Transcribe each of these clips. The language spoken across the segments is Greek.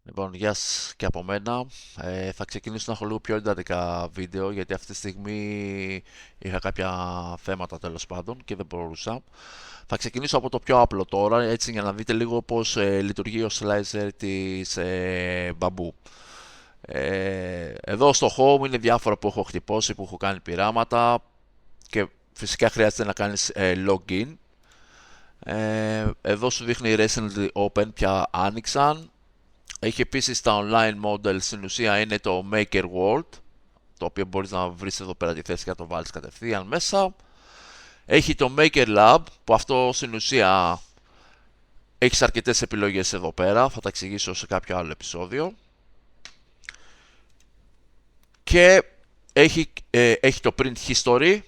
Λοιπόν, γεια σας και από μένα. Θα ξεκινήσω να έχω λίγο πιο εντατικά βίντεο γιατί αυτή τη στιγμή είχα κάποια θέματα τέλος πάντων και δεν μπορούσα. Θα ξεκινήσω από το πιο απλό τώρα, έτσι για να δείτε λίγο πώς λειτουργεί ο slicer της Bamboo. Εδώ στο home είναι διάφορα που έχω χτυπώσει, που έχω κάνει πειράματα και φυσικά χρειάζεται να κάνεις login. Εδώ σου δείχνει recently open, πια άνοιξαν. Έχει επίσης τα online model, στην ουσία είναι το Maker World, το οποίο μπορείς να βρεις εδώ πέρα τη θέση και να το βάλεις κατευθείαν μέσα. Έχει το Maker Lab, που αυτό στην ουσία έχεις αρκετές επιλογές εδώ πέρα, θα τα εξηγήσω σε κάποιο άλλο επεισόδιο. Και έχει το Print History.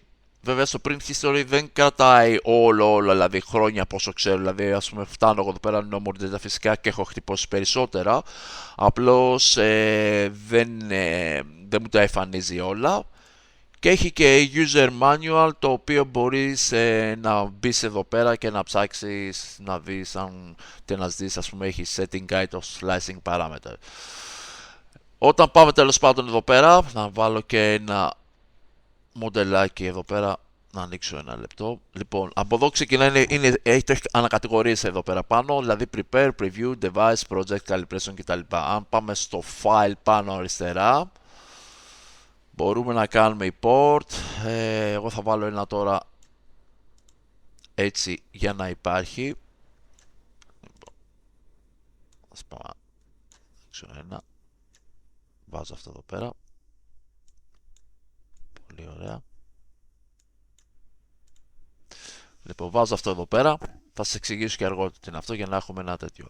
Βέβαια στο Print History δεν κρατάει όλο, δηλαδή χρόνια πόσο ξέρω. Δηλαδή, ας πούμε, φτάνω εγώ εδώ πέρα νομορντέτα φυσικά και έχω χτυπώσει περισσότερα. Απλώς δεν μου τα εμφανίζει όλα. Και έχει και user manual, το οποίο μπορείς να μπεις εδώ πέρα και να ψάξεις να δεις αν τι να δεις, ας πούμε, έχει setting guide of slicing parameter. Όταν πάμε τέλος πάντων εδώ πέρα, να βάλω και ένα μοντελάκι εδώ πέρα, να ανοίξω ένα λεπτό. Λοιπόν, από εδώ ξεκινάει, έχει ανακατηγορίες εδώ πέρα πάνω, δηλαδή prepare, preview, device, project, calibration κτλ. Αν πάμε στο file πάνω αριστερά, μπορούμε να κάνουμε import. Εγώ θα βάλω ένα τώρα έτσι για να υπάρχει. Ας πάμε, ένα. Βάζω αυτό εδώ πέρα. Πολύ ωραία. Λοιπόν, βάζω αυτό εδώ πέρα. Θα σας εξηγήσω και αργότερα τι είναι αυτό για να έχουμε ένα τέτοιο.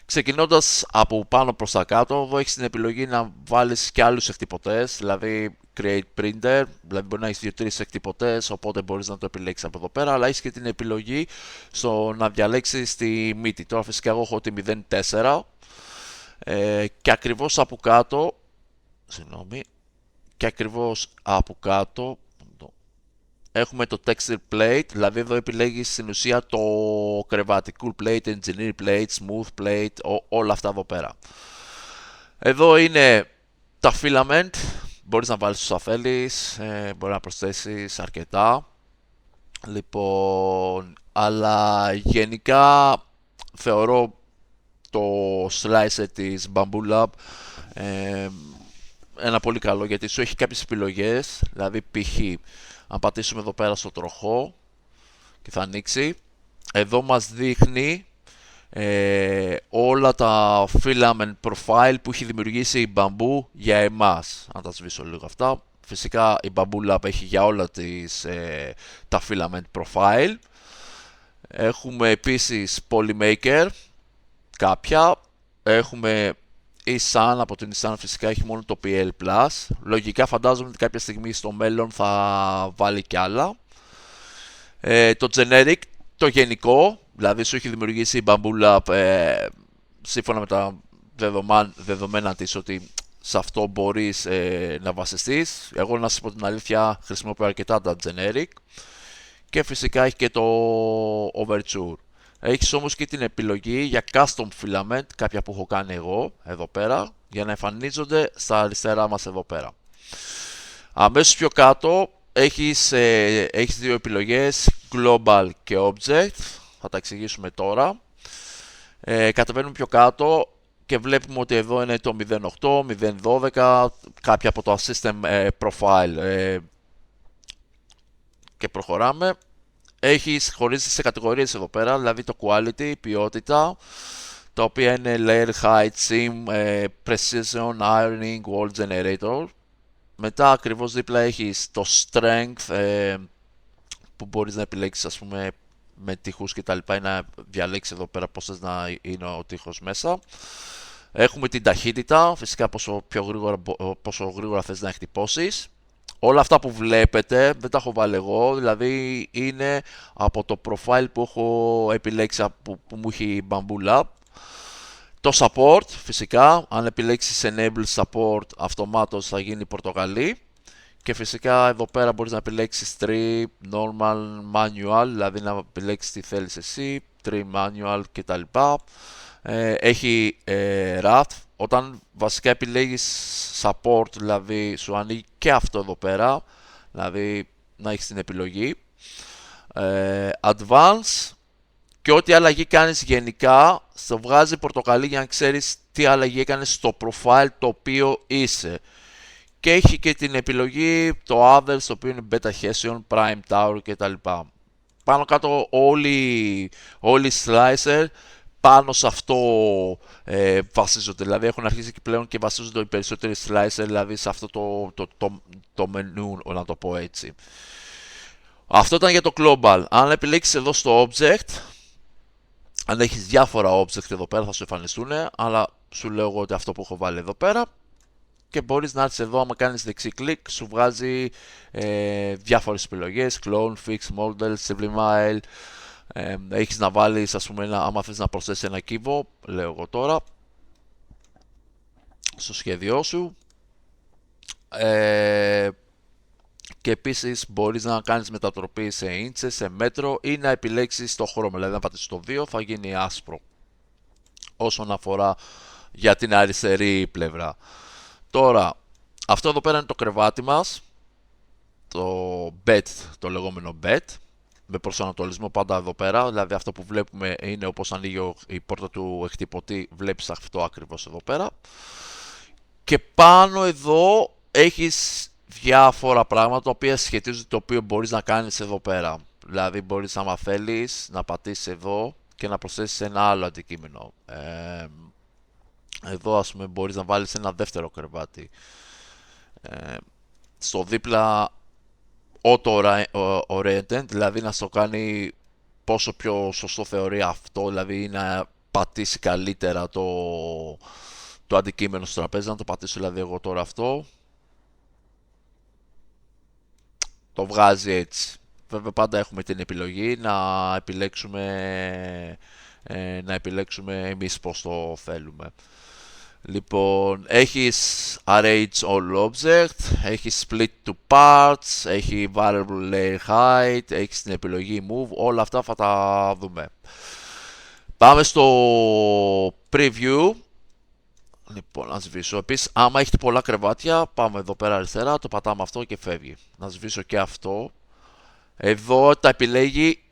Ξεκινώντας από πάνω προς τα κάτω, εδώ έχεις την επιλογή να βάλεις και άλλους εκτυπωτές, δηλαδή create printer, δηλαδή μπορεί να έχεις 2-3 εκτυπωτές, οπότε μπορείς να το επιλέξεις από εδώ πέρα, αλλά έχεις και την επιλογή στο να διαλέξεις τη μύτη. Τώρα φυσικά εγώ έχω τη 04 και ακριβώς από κάτω, και ακριβώς από κάτω έχουμε το texture plate, δηλαδή εδώ επιλέγεις στην ουσία το κρεβάτι, cool plate, engineer plate, smooth plate, όλα αυτά εδώ πέρα. Εδώ είναι τα filament, μπορείς να βάλεις όσα θέλεις, μπορεί να προσθέσεις αρκετά. Λοιπόν, αλλά γενικά θεωρώ το slicer της Bamboo Lab ένα πολύ καλό, γιατί σου έχει κάποιες επιλογές, δηλαδή π.χ. αν πατήσουμε εδώ πέρα στο τροχό και θα ανοίξει, εδώ μας δείχνει όλα τα filament profile που έχει δημιουργήσει η Bamboo για εμάς. Αν τα σβήσω λίγο αυτά, φυσικά η Bamboo Lab έχει για όλα τα filament profile. Έχουμε επίσης Polymaker κάποια, έχουμε η Sun, από την Sun φυσικά έχει μόνο το PL+. Λογικά φαντάζομαι ότι κάποια στιγμή στο μέλλον θα βάλει κι άλλα. Το generic, το γενικό, δηλαδή σου έχει δημιουργήσει η Bamboo Lab σύμφωνα με τα δεδομένα της, ότι σε αυτό μπορείς να βασιστείς. Εγώ να σας πω την αλήθεια χρησιμοποιώ αρκετά τα generic και φυσικά έχει και το Overture. Έχεις όμως και την επιλογή για custom filament, κάποια που έχω κάνει εγώ εδώ πέρα, για να εμφανίζονται στα αριστερά μας εδώ πέρα. Αμέσως πιο κάτω έχεις δύο επιλογές, global και object, θα τα εξηγήσουμε τώρα. Κατεβαίνουμε πιο κάτω και βλέπουμε ότι εδώ είναι το 08, 012, κάποια από το system profile και προχωράμε. Έχεις χωρίσει σε κατηγορίες εδώ πέρα, δηλαδή το quality, ποιότητα, τα οποία είναι layer height, seam, precision, ironing, wall generator. Μετά ακριβώς δίπλα έχεις το strength, που μπορείς να επιλέξεις, ας πούμε, με τείχους και τα λοιπά, ή να διαλέξεις εδώ πέρα πώς θες να είναι ο τείχος μέσα. Έχουμε την ταχύτητα, φυσικά πόσο γρήγορα θες να εκτυπώσεις. Όλα αυτά που βλέπετε δεν τα έχω βάλει εγώ, δηλαδή είναι από το profile που έχω επιλέξει, που μου έχει η Bamboo Lab. Το support, φυσικά, αν επιλέξεις enable support, αυτομάτως θα γίνει πορτοκαλί. Και φυσικά εδώ πέρα μπορείς να επιλέξεις Tree, Normal, Manual, δηλαδή να επιλέξεις τι θέλεις εσύ, Tree, Manual κτλ. Έχει RAT, όταν βασικά επιλέγεις support, δηλαδή σου ανοίγει και αυτό εδώ πέρα, δηλαδή να έχεις την επιλογή. Advanced, και ό,τι αλλαγή κάνεις γενικά, στο βγάζει πορτοκαλί για να ξέρεις τι αλλαγή έκανες στο profile το οποίο είσαι. Και έχει και την επιλογή το others, το οποίο είναι beta hessian, prime tower κτλ. Πάνω κάτω όλοι οι slicer πάνω σε αυτό βασίζονται. Δηλαδή έχουν αρχίσει και πλέον και βασίζονται οι περισσότεροι slicer, δηλαδή σε αυτό το μενού, να το πω έτσι. Αυτό ήταν για το global. Αν επιλέξεις εδώ στο object, αν έχεις διάφορα object εδώ πέρα θα σου εμφανιστούν, αλλά σου λέω εγώ ότι αυτό που έχω βάλει εδώ πέρα, και μπορείς να έρθεις εδώ, άμα κάνεις δεξί κλικ, σου βγάζει διάφορες επιλογές, clone, fix, model, sublime, έχεις να βάλεις, ας πούμε, άμα θες να προσθέσεις ένα κύβο, λέω εγώ τώρα, στο σχέδιό σου. Και επίσης μπορείς να κάνεις μετατροπή σε inches, σε μέτρο ή να επιλέξεις το χρώμα, δηλαδή να πατήσεις το 2 θα γίνει άσπρο. Όσον αφορά για την αριστερή πλευρά. Τώρα, αυτό εδώ πέρα είναι το κρεβάτι μας, το bed, το λεγόμενο bed, με προσανατολισμό πάντα εδώ πέρα, δηλαδή αυτό που βλέπουμε είναι όπως ανοίγει η πόρτα του εκτυπωτή, βλέπεις αυτό ακριβώς εδώ πέρα. Και πάνω εδώ έχεις διάφορα πράγματα τα οποία σχετίζονται, το οποίο μπορείς να κάνεις εδώ πέρα. Δηλαδή μπορείς, άμα θέλεις, να πατήσεις εδώ και να προσθέσεις ένα άλλο αντικείμενο. Εδώ, ας πούμε, μπορείς να βάλεις ένα δεύτερο κρεβάτι. Στο δίπλα auto-oriented, δηλαδή να στο κάνει πόσο πιο σωστό θεωρεί αυτό, δηλαδή να πατήσει καλύτερα το αντικείμενο στο τραπέζι. Να το πατήσω δηλαδή εγώ τώρα αυτό. Το βγάζει έτσι. Βέβαια πάντα έχουμε την επιλογή να επιλέξουμε εμείς πώς το θέλουμε. Λοιπόν, έχεις arrange all object, έχεις split to parts, έχει variable layer height, έχεις την επιλογή move, όλα αυτά θα τα δούμε. Πάμε στο preview. Λοιπόν, να σβήσω. Επίσης, άμα έχετε πολλά κρεβάτια, πάμε εδώ πέρα αριστερά, το πατάμε αυτό και φεύγει. Να σβήσω και αυτό. Εδώ τα επιλέγει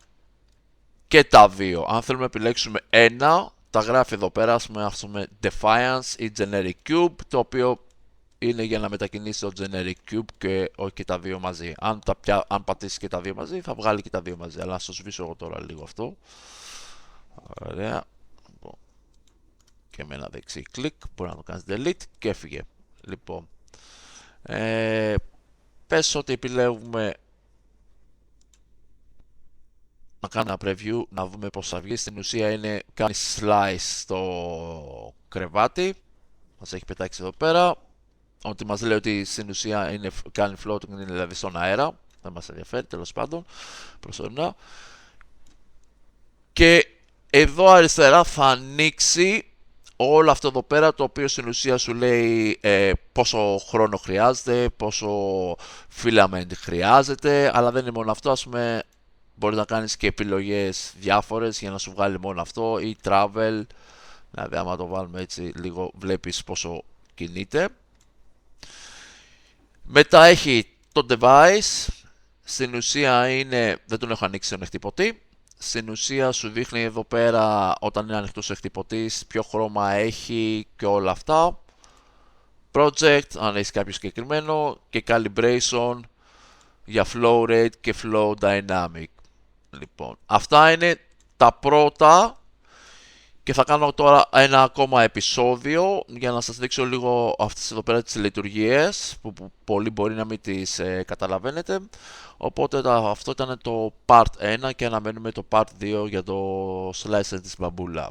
και τα δύο. Αν θέλουμε να επιλέξουμε ένα, τα γράφει εδώ πέρα, ας πούμε Defiance ή Generic Cube, το οποίο είναι για να μετακινήσει το Generic Cube και όχι και τα δύο μαζί. Αν πατήσει και τα δύο μαζί, θα βγάλει και τα δύο μαζί. Αλλά να το σβήσω εγώ τώρα λίγο αυτό. Ωραία. Και με ένα δεξί κλικ μπορεί να το κάνεις delete και έφυγε. Λοιπόν, πες ότι επιλέγουμε να κάνουμε ένα preview, να δούμε πώς θα βγει. Στην ουσία είναι κάνει slice στο κρεβάτι, μας έχει πετάξει εδώ πέρα, ότι μας λέει ότι στην ουσία κάνει floating, είναι δηλαδή στον αέρα, δεν μας ενδιαφέρει τέλος πάντων προσωρινά. Και εδώ αριστερά θα ανοίξει όλο αυτό εδώ πέρα, το οποίο στην ουσία σου λέει πόσο χρόνο χρειάζεται, πόσο filament χρειάζεται, αλλά δεν είναι μόνο αυτό, ας πούμε μπορείς να κάνεις και επιλογές διάφορες για να σου βγάλει μόνο αυτό, ή travel, δηλαδή άμα το βάλουμε έτσι λίγο βλέπεις πόσο κινείται. Μετά έχει το device, στην ουσία είναι, δεν τον έχω ανοίξει τον εκτυπωτή. Στην ουσία σου δείχνει εδώ πέρα όταν είναι ανοιχτός ο εκτυπωτής ποιο χρώμα έχει και όλα αυτά. Project, αν έχει κάποιο συγκεκριμένο, και calibration για flow rate και flow dynamic. Λοιπόν, αυτά είναι τα πρώτα και θα κάνω τώρα ένα ακόμα επεισόδιο για να σας δείξω λίγο αυτές εδώ πέρα τις λειτουργίες που πολλοί μπορεί να μην τις καταλαβαίνετε. Οπότε αυτό ήταν το part 1 και αναμένουμε το part 2 για το slicer της Bamboo Lab.